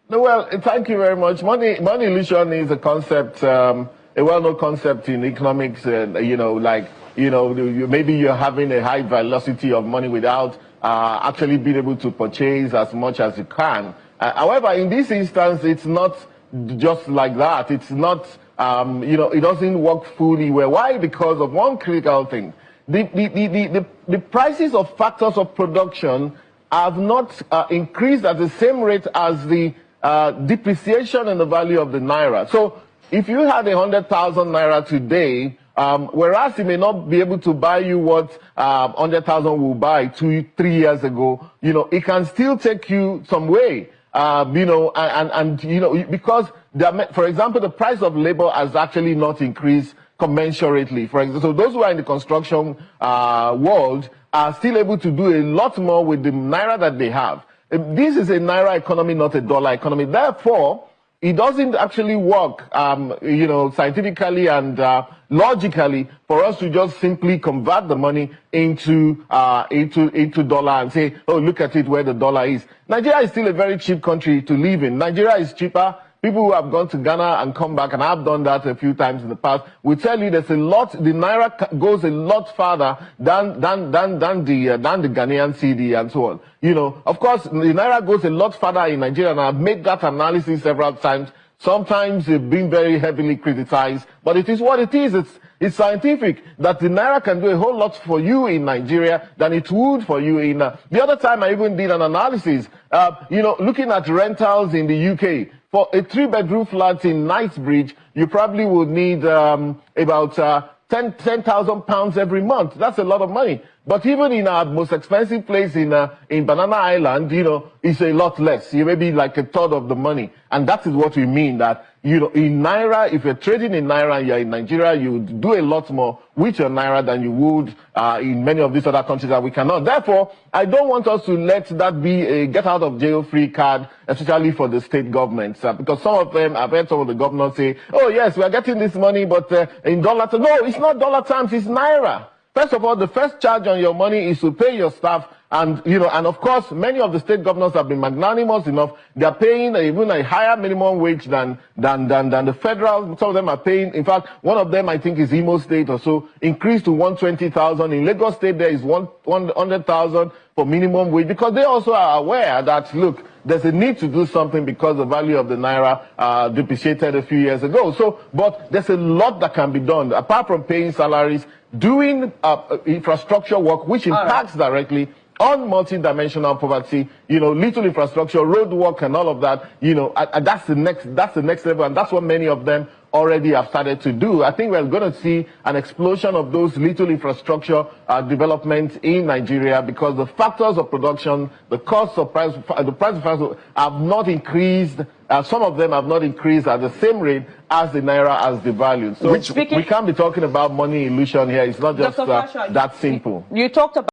No, well, thank you very much. Money illusion is a concept, a well-known concept in economics. Maybe you're having a high velocity of money without actually being able to purchase as much as you can. However, in this instance, it's not just like that. It's not, it doesn't work fully well. Why? Because of one critical thing. The prices of factors of production have not increased at the same rate as the depreciation in the value of the Naira. So if you had 100,000 Naira today, whereas it may not be able to buy you what 100,000 will buy 2-3 years ago, it can still take you some way. Because for example, the price of labor has actually not increased commensurately. For example, so those who are in the construction world are still able to do a lot more with the Naira that they have. This is a Naira economy, not a dollar economy. Therefore, it doesn't actually work, scientifically and logically for us to just simply convert the money into dollar and say, oh, look at it where the dollar is. Nigeria is still a very cheap country to live in. Nigeria is cheaper. People who have gone to Ghana and come back, and I've done that a few times in the past, will tell you there's a lot, the Naira goes a lot farther than the Ghanaian Cedi and so on. Of course, the Naira goes a lot farther in Nigeria, and I've made that analysis several times. Sometimes it's been very heavily criticized, but it is what it is. It's scientific that the Naira can do a whole lot for you in Nigeria than it would for you in... The other time I even did an analysis, looking at rentals in the UK. For a 3-bedroom flat in Knightsbridge, you probably would need about £10,000 every month. That's a lot of money. But even in our most expensive place in Banana Island, it's a lot less. You may be like a third of the money. And that is what we mean, that, in Naira, if you're trading in Naira and you're in Nigeria, you would do a lot more with your Naira than you would in many of these other countries that we cannot. Therefore, I don't want us to let that be a get-out-of-jail-free card, especially for the state governments. Because some of them, I've heard some of the governors say, oh, yes, we are getting this money, but in dollar terms. No, it's not dollar terms, it's Naira. First of all, the first charge on your money is to pay your staff. And, and of course, many of the state governors have been magnanimous enough. They are paying even a higher minimum wage than the federal. Some of them are paying. In fact, one of them, I think, is Imo State or so, increased to 120,000. In Lagos State, there is 100,000 for minimum wage, because they also are aware that, look, there's a need to do something because the value of the Naira depreciated a few years ago. So, but there's a lot that can be done, apart from paying salaries, doing infrastructure work, which impacts directly on multi-dimensional poverty, little infrastructure, road work and all of that, and that's the next level, and that's what many of them already have started to do. I think we're going to see an explosion of those little infrastructure developments in Nigeria, because the factors of production, the price of prices have not increased. Some of them have not increased at the same rate as the Naira has devalued. So we can't be talking about money illusion here. It's not just that simple. You talked about